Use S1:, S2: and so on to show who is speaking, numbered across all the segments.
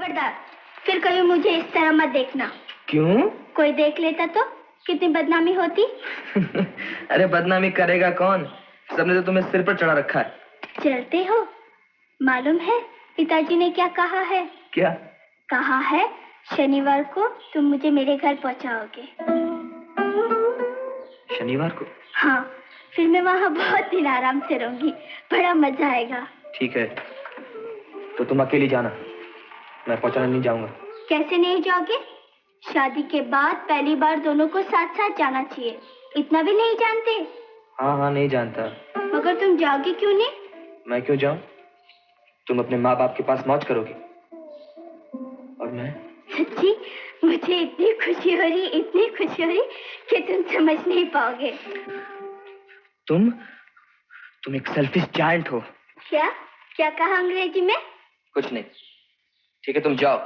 S1: खबरदार, फिर कभी मुझे इस तरह मत देखना।
S2: क्यों?
S1: कोई देख लेता तो कितनी बदनामी होती।
S2: अरे बदनामी करेगा कौन? सबने तो तुम्हें सिर पर चढ़ा रखा है।
S1: चलते हो? मालूम है पिताजी ने क्या कहा है?
S2: क्या
S1: कहा है? शनिवार को तुम मुझे मेरे घर पहुंचाओगे।
S2: शनिवार को?
S1: हाँ, फिर मैं वहाँ बहुत दिन आराम से रहूंगी, बड़ा मजा आएगा।
S2: ठीक है, तो तुम अकेली जाना, मैं पहुंचाने नहीं जाऊंगा।
S1: कैसे नहीं जाओगे? शादी के बाद पहली बार दोनों को साथ साथ जाना चाहिए, इतना भी नहीं जानते?
S2: हाँ हाँ, नहीं जानता।
S1: मगर तुम जाओगे क्यों नहीं?
S2: मैं क्यों जाऊं? तुम अपने माँ बाप के पास मौज करोगी और मैं?
S1: सच्ची मुझे इतनी खुशी हो रही, इतनी खुशी हो रही कि तुम समझ नहीं पाओगे।
S2: तुम एक सेल्फिश जायंट हो।
S1: क्या क्या कहा अंग्रेजी में?
S2: कुछ नहीं। ठीक है, तुम जाओ,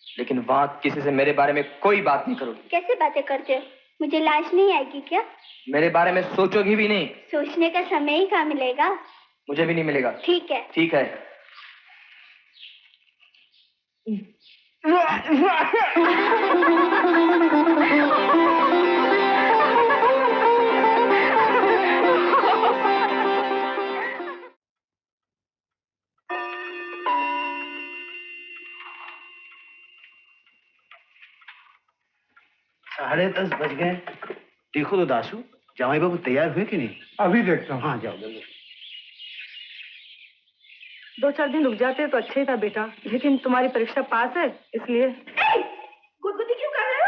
S2: लेकिन वहां किसी से मेरे बारे में कोई बात नहीं करोगी।
S1: कैसे बातें करते हो? मुझे लाज नहीं आएगी क्या? मेरे
S2: बारे में सोचोगी भी नहीं।
S1: सोचने का समय ही कहाँ मिलेगा?
S2: मुझे भी नहीं मिलेगा।
S1: ठीक है।
S2: ठीक है।
S3: साढ़े 10 बज गए। देखो तो दासू, जमाई बाबू तैयार हुए कि नहीं?
S4: अभी देखता हूँ।
S3: हाँ जाओ जल्दी।
S5: 2-4 दिन रुक जाते तो अच्छा ही था बेटा, लेकिन तुम्हारी परीक्षा पास है इसलिए।
S1: गुदगुदी क्यों कर रहे हो?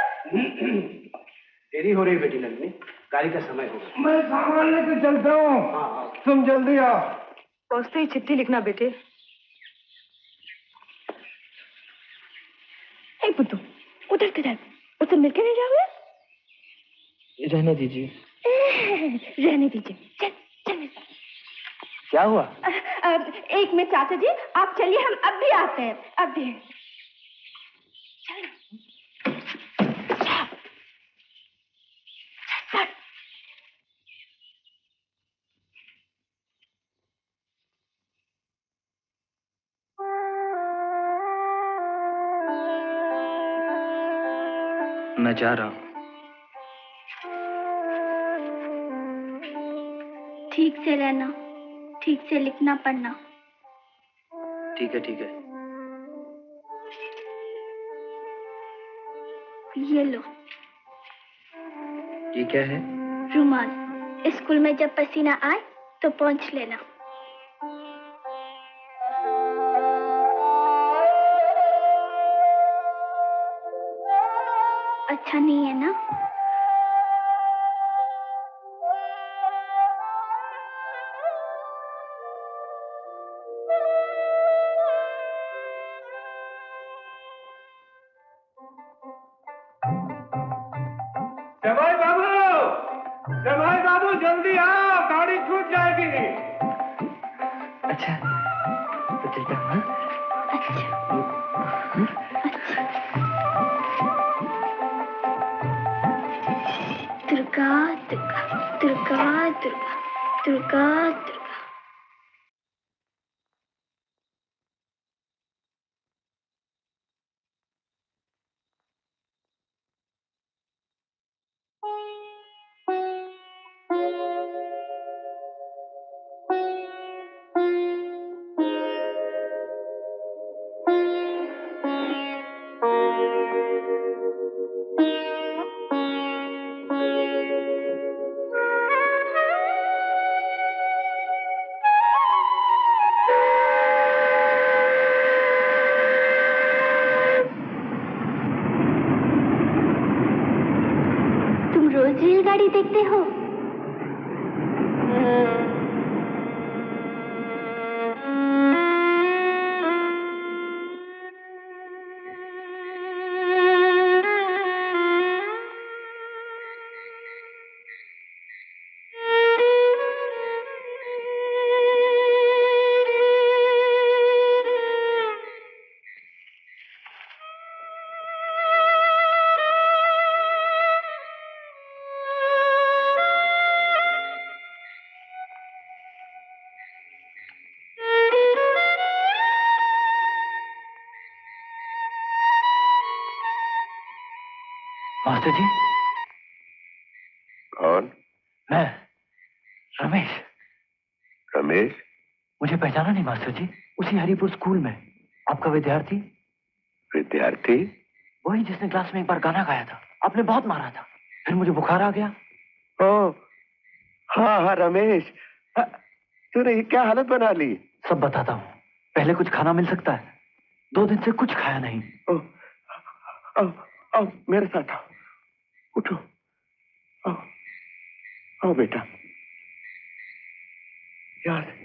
S3: देरी हो रही बेटी नंदिनी, गाड़ी का समय हो गया।
S4: मैं सामान लेके चलता हूँ।
S3: हाँ।
S4: तुम जल्दी आओ।
S5: पहुंचते ही चिट्ठी लिखना बेटे। पुत्तू उधर किधर, उससे मिलके नहीं जाओगे?
S2: रहने दीजिए।
S5: रहने दीजिए, चल चल मेरे साथ।
S2: क्या हुआ?
S5: एक मिनट चाचा जी, आप चलिए, हम अब भी आते हैं, अब भी।
S2: मैं जा रहा हूँ।
S1: ठीक से रहना, ठीक से लिखना पढ़ना।
S2: ठीक है ठीक है।
S1: ये लो।
S2: ये क्या है?
S1: रुमाल। स्कूल में जब पसीना आए तो पोंछ लेना। अच्छा नहीं है ना?
S4: जमाई बाबू जल्दी आओ, गाड़ी छूट जाएगी।
S2: अच्छा तो चलता हूँ।
S1: दुर्गा दुर्गा दुर्गा दुर्गा दुर्गा दुर्गा। रोज रेलगाड़ी देखते हो?
S3: मास्टर जी।
S6: कौन?
S3: मैं रमेश।
S6: रमेश?
S3: मुझे पहचाना नहीं मास्टर जी? उसी हरिपुर स्कूल में आपका विद्यार्थी।
S6: विद्यार्थी?
S3: वही जिसने क्लास में एक बार गाना गाया था, आपने बहुत मारा था, फिर मुझे बुखार आ गया।
S6: ओ, हाँ हाँ रमेश, तूने ये क्या हालत बना ली?
S3: सब बताता हूँ, पहले कुछ खाना मिल सकता है? 2 दिन से कुछ खाया नहीं।
S6: ओ, आओ, आओ मेरे साथ आओ, उठो, आओ, आओ बेटा, यार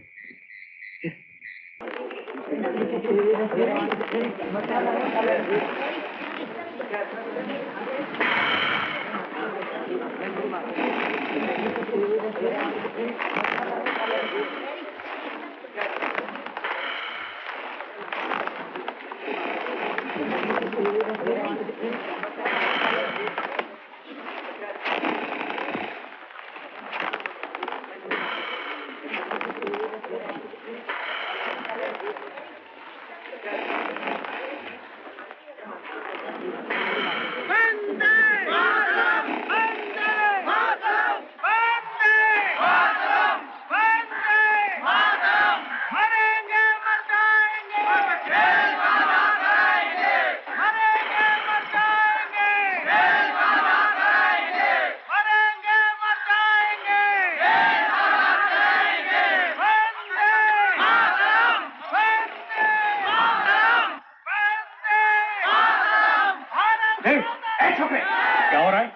S4: क्या हो रहा है?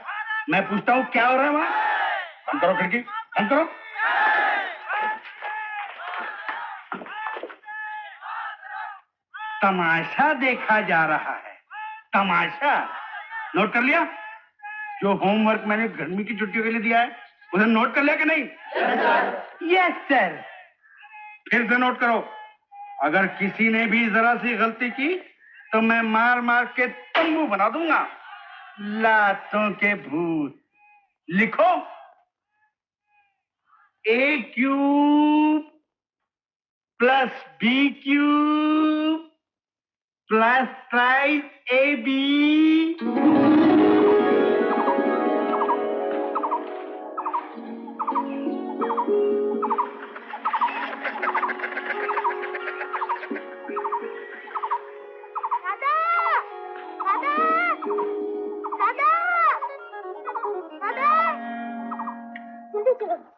S4: मैं पूछता हूँ क्या हो रहा है वहां? बंद करो खिड़की, बंद करो। तमाशा देखा जा रहा है। तमाशा नोट कर लिया? जो होमवर्क मैंने गर्मी की छुट्टियों के लिए दिया है उसे नोट कर लिया कि नहीं? Yes sir. फिर से नोट करो। अगर किसी ने भी जरा सी गलती की तो मैं मार मार के तंबू बना दूंगा। लातों के भूत। लिखो, A cube plus B cube plus thrice A B.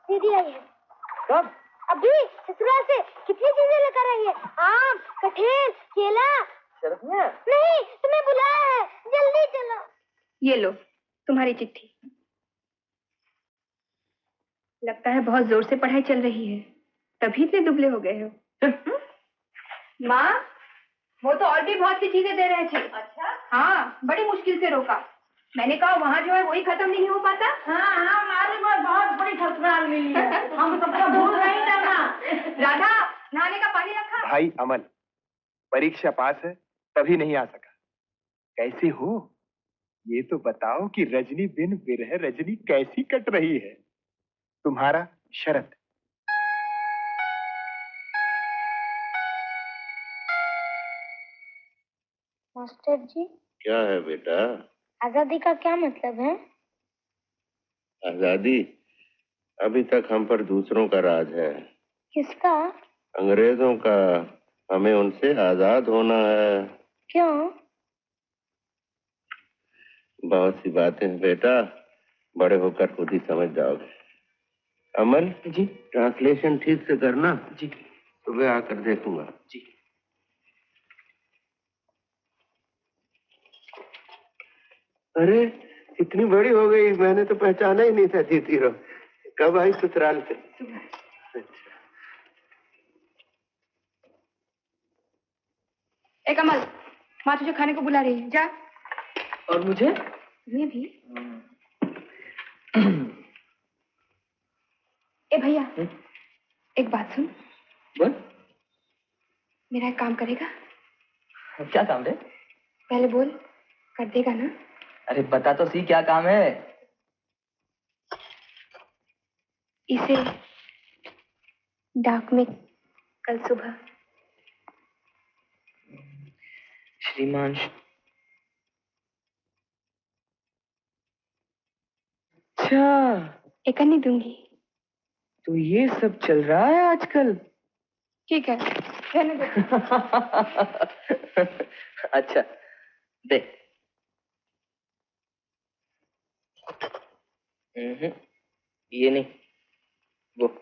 S1: दीदी आई है।
S3: कब?
S1: अभी ससुराल से कितनी चीजें लेकर आई है। आम, कटहल, केला।
S2: शरदिया?
S1: नहीं, तुम्हें बुलाया है, जल्दी चलो।
S5: ये लो तुम्हारी चिट्ठी। लगता है बहुत जोर से पढ़ाई चल रही है, तभी इतने दुबले हो गए हो। माँ, वो तो और भी बहुत सी चीजें दे रहे थे। अच्छा? हाँ, बड़ी मुश्किल से रोका। मैंने कहा वहाँ जो है वही खत्म नहीं हो पाता। हाँ हाँ, हमारे पास बहुत बड़ी ससुराल मिली है, हम सबका भूल नहीं जाना। राधा, नहाने का पानी रखा?
S6: भाई अमल, परीक्षा पास है तभी नहीं आ सका। कैसे हो ये तो बताओ कि रजनी बिन विरह रजनी कैसी कट रही है? तुम्हारा शरत।
S1: मास्टर जी,
S6: क्या है बेटा?
S1: आजादी का क्या मतलब है?
S6: आजादी अभी तक हम पर दूसरों का राज है।
S1: किसका?
S6: अंग्रेजों का। हमें उनसे आजाद होना है।
S1: क्यों?
S6: बहुत सी बातें हैं बेटा, बड़े होकर खुद ही समझ जाओगे। अमन
S2: जी।
S6: ट्रांसलेशन ठीक से करना।
S2: जी।
S6: सुबह आकर देखूंगा।
S2: जी।
S6: अरे इतनी बड़ी हो गई, मैंने तो पहचाना ही नहीं था। जीती रहो। कब आई ससुराल से? अच्छा।
S5: ए कमल, माँ तुझे खाने को बुला रही है, जा।
S2: और मुझे?
S5: तुम्हें भी। ए भैया, एक बात सुन।
S2: बोल।
S5: मेरा एक काम करेगा?
S2: क्या काम है?
S5: पहले बोल, कर देगा ना?
S2: अरे बता तो सी, क्या काम है?
S5: इसे डाक में कल सुबह।
S2: श्रीमान अच्छा,
S5: एक नहीं दूंगी।
S2: तो ये सब चल रहा है आजकल।
S5: ठीक है, रहने दो।
S2: अच्छा, दे। ये नहीं, वो।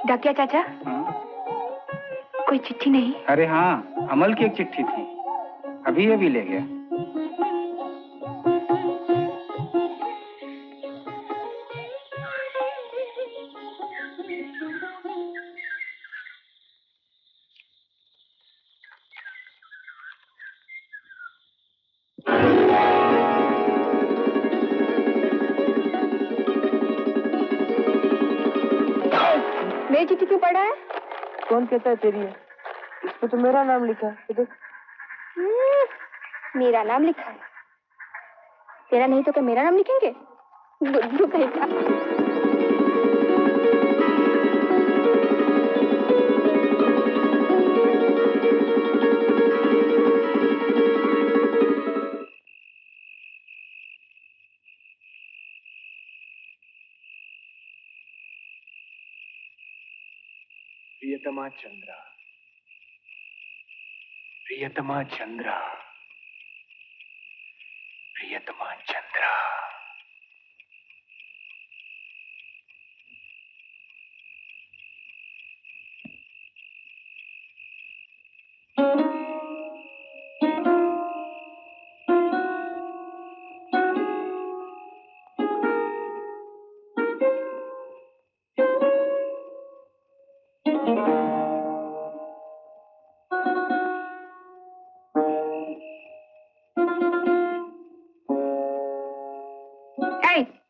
S5: डाकिया चाचा, कोई चिट्ठी नहीं?
S7: अरे हाँ, अमल की एक चिट्ठी थी, अभी अभी ले गया।
S5: मेरी चिट्ठी क्यों पढ़ा है?
S2: कौन कहता है तेरी है? इस पे तो मेरा नाम लिखा है, देख।
S5: मेरा नाम लिखा है? तेरा नहीं तो क्या मेरा नाम लिखेंगे? बुद्धू कहीं का।
S6: प्रियतमा चंद्रा, प्रियतमा चंद्रा, प्रियतमा चंद्रा।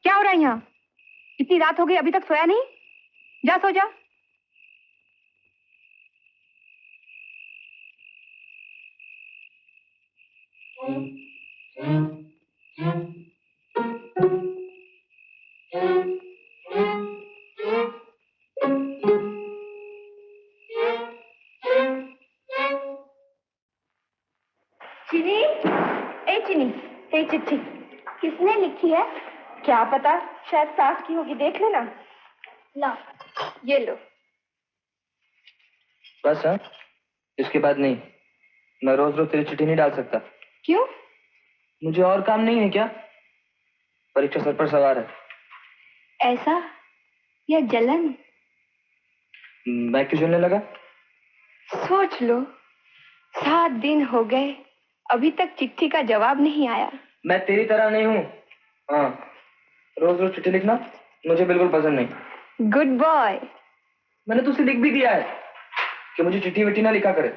S5: क्या हो रहा है यहाँ? इतनी रात हो गई, अभी तक सोया नहीं? जा सो जा। चीनी, ए चीनी, ए चिट्ठी
S1: किसने लिखी है?
S5: क्या पता, शायद सास की होगी, देख लेना।
S1: ला।
S5: ये लो।
S2: बस हाँ, इसके बाद नहीं। मैं रोज रोज तेरी चिट्ठी नहीं डाल सकता।
S5: क्यों?
S2: मुझे और काम नहीं है क्या? परीक्षा सर पर सवार है।
S1: ऐसा या जलन?
S2: मैं क्यों जलने लगा?
S5: सोच लो, 7 दिन हो गए, अभी तक चिट्ठी का जवाब नहीं आया।
S2: मैं तेरी तरह नहीं हूँ। हाँ, रोज रोज चिट्ठी लिखना मुझे बिल्कुल पसंद नहीं।
S5: Good boy.
S2: मैंने तुझसे लिख भी दिया है कि मुझे चिट्ठी विट्ठी ना लिखा करे।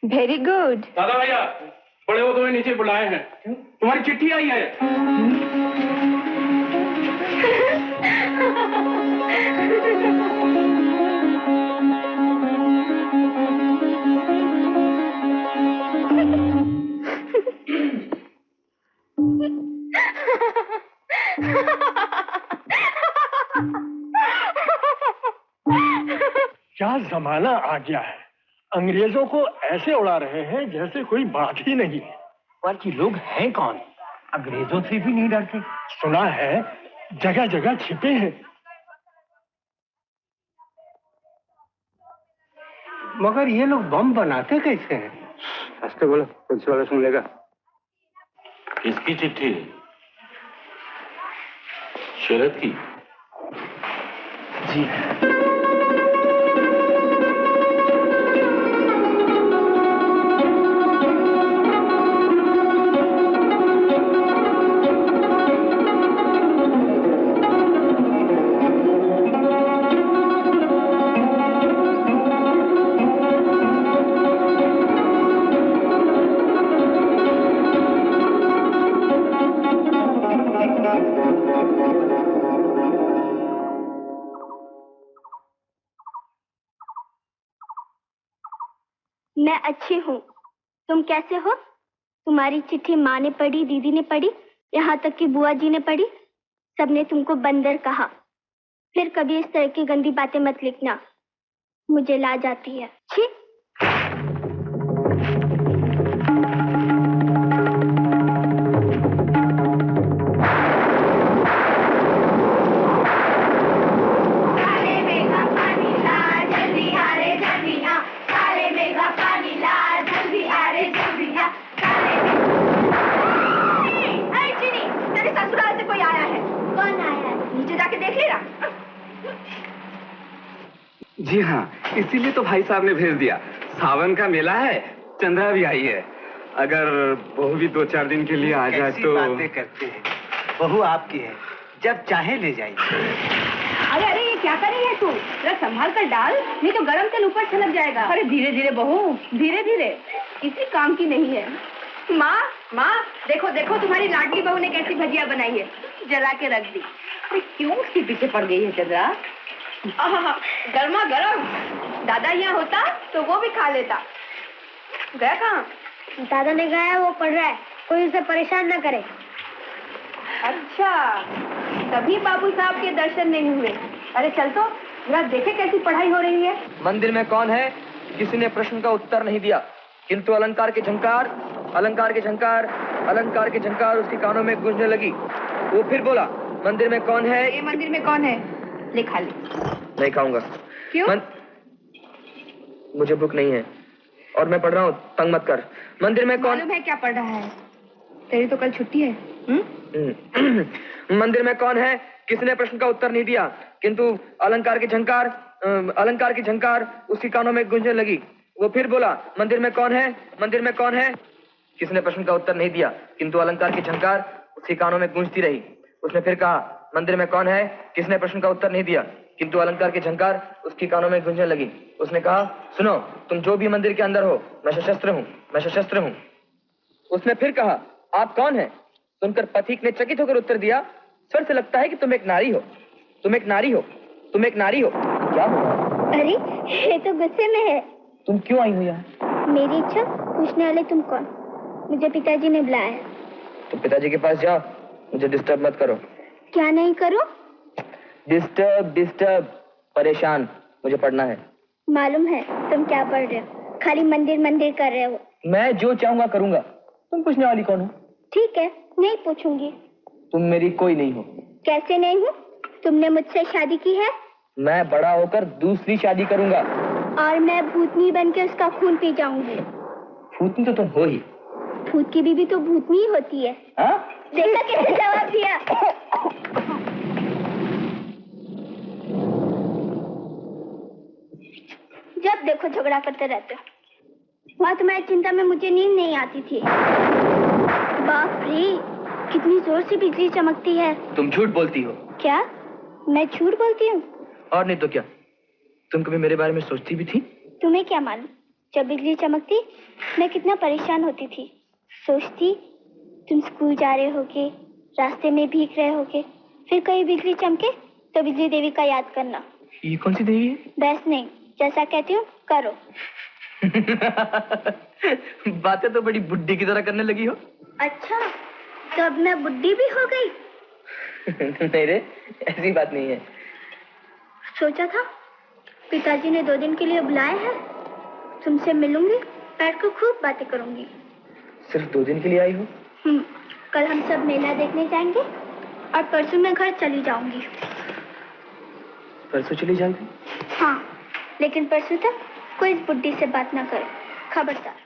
S5: Very good.
S4: दादा भैया, बड़े वो तुम्हें नीचे बुलाए हैं। तुम्हारी चिट्ठी आई है।
S6: क्या जमाना आ गया है, अंग्रेजों को ऐसे उड़ा रहे हैं जैसे कोई बात ही नहीं है।
S3: बाकी लोग हैं कौन? अंग्रेजों से भी नहीं डरते।
S6: सुना है जगह जगह छिपे हैं।
S7: मगर ये लोग बम बनाते कैसे हैं? हंसते बोलो, पुलिस वाला सुन लेगा।
S8: किसकी चिट्ठी? शरद की?
S2: जी।
S1: मैं अच्छी हूँ। तुम कैसे हो? तुम्हारी चिट्ठी माँ ने पढ़ी, दीदी ने पढ़ी, यहाँ तक कि बुआ जी ने पढ़ी। सबने तुमको बंदर कहा। फिर कभी इस तरह की गंदी बातें मत लिखना, मुझे लाज आती है। छी।
S9: जी हाँ, इसीलिए तो भाई साहब ने भेज दिया। सावन का मेला है, चंद्रा भी आई है। अगर बहू भी 2-4 दिन के लिए आ जाए तो।
S7: बातें करते हैं, बहू आपकी है, जब चाहे ले जाइए।
S5: अरे अरे, ये क्या कर रही है तू? जरा संभाल कर डाल, नहीं तो गरम तेल ऊपर छलक जाएगा। अरे धीरे धीरे बहू, धीरे धीरे, किसी काम की नहीं है। माँ माँ, देखो देखो तुम्हारी लाडली बहू ने कैसी भजिया बनाई है, जला के रख दी। अरे क्यों उसके पीछे पड़ गई है चंद्रा? गर्मा गर्म। दादा यहाँ होता तो वो भी खा लेता। गया कहाँ?
S1: दादा ने कहा है वो पढ़ रहा है, कोई उसे परेशान न करे।
S5: अच्छा, तभी बाबू साहब के दर्शन नहीं हुए। अरे चल तो जरा देखे कैसी पढ़ाई हो रही है।
S2: मंदिर में कौन है? किसी ने प्रश्न का उत्तर नहीं दिया, किंतु अलंकार के झंकार, अलंकार के झंकार, अलंकार के झंकार उसके कानों में गूंजने लगी। वो फिर बोला, मंदिर में कौन है?
S5: ये मंदिर में कौन है? ले खा ले।
S2: नहीं खाऊंगा।
S5: क्यों?
S2: मुझे भूख नहीं है और मैं पढ़ रहा हूँ, तंग मत कर। मंदिर में कौन?
S5: मालूम है क्या पढ़ रहा है? तेरी तो कल छुट्टी है।
S2: मंदिर में कौन है? किसने प्रश्न का उत्तर नहीं दिया, किंतु अलंकार के झंकार, अलंकार की झंकार उसके कानों में गूंजने लगी। वो फिर बोला, मंदिर में कौन है? मंदिर में कौन है? किसने प्रश्न का उत्तर नहीं दिया, किंतु अलंकार की झंकार उसके कानों में गूंजती रही। उसने फिर कहा, मंदिर में कौन है? किसने प्रश्न का उत्तर नहीं दिया, किंतु अलंकार के झंकार उसके कानों में गूंजने लगी। उसने कहा, सुनो, तुम जो भी मंदिर के अंदर हो, मैं सशस्त्र हूँ, मैं सशस्त्र हूँ। उसने फिर कहा, आप कौन है? सुनकर पथिक ने चकित होकर उत्तर दिया, स्वर से लगता है कि तुम एक नारी हो, तुम एक नारी हो, तुम एक नारी हो। क्या हुआ?
S1: अरे ये तो गुस्से में है।
S2: तुम क्यों आई हो यहाँ?
S1: मेरी इच्छा पूछने वाले तुम कौन? मुझे पिताजी ने बुलाया है।
S2: तुम पिताजी के पास जाओ, मुझे डिस्टर्ब मत करो।
S1: क्या नहीं करो?
S2: डिस्टर्ब डिस्टर्ब, परेशान, मुझे पढ़ना है।
S1: मालूम है तुम क्या पढ़ रहे हो, खाली मंदिर मंदिर कर रहे हो।
S2: मैं जो चाहूंगा करूंगा, तुम पूछने वाली कौन हो?
S1: ठीक है, नहीं पूछूंगी।
S2: तुम मेरी कोई नहीं हो।
S1: कैसे नहीं हूँ? तुमने मुझसे शादी की है।
S2: मैं बड़ा होकर दूसरी शादी करूंगा।
S1: और मैं भूतनी बन के उसका खून पी जाऊंगी।
S2: भूतनी तो तुम हो ही।
S1: भूत की बीवी तो भूतनी ही होती है।
S2: हाँ?
S1: देखा कैसे जवाब दिया? जब देखो झगड़ा करते रहते हो। वहाँ तुम्हारी चिंता में मुझे नींद नहीं आती थी। बाप रे, कितनी जोर से बिजली चमकती है।
S2: तुम झूठ बोलती हो।
S1: क्या? मैं झूठ बोलती हूँ?
S2: और नहीं तो क्या, तुम कभी मेरे बारे में सोचती भी थी?
S1: तुम्हें क्या मालूम, जब बिजली चमकती मैं कितना परेशान होती थी। सोचती तुम स्कूल जा रहे होगे, रास्ते में भीग रहे होगे, फिर कहीं बिजली चमके तो बिजली देवी का याद करना।
S2: ये कौन सी देवी है?
S1: बस नहीं, जैसा कहती हूँ करो।
S2: बातें तो बड़ी बुड्ढी की तरह करने लगी हो।
S1: अच्छा, तो अब मैं बुड्ढी भी हो गई?
S2: नहीं रे, ऐसी बात नहीं है।
S1: सोचा था पिताजी ने 2 दिन के लिए बुलाए हैं, तुमसे मिलूंगी, बैठ कर खूब बातें करूंगी।
S2: सिर्फ 2 दिन के लिए आई हो?
S1: कल हम सब मेला देखने जाएंगे और परसों मैं घर चली जाऊंगी।
S2: परसों चली जाओगी?
S1: हाँ, लेकिन परसों तक कोई इस बुड्ढी से बात ना करे, खबरदार।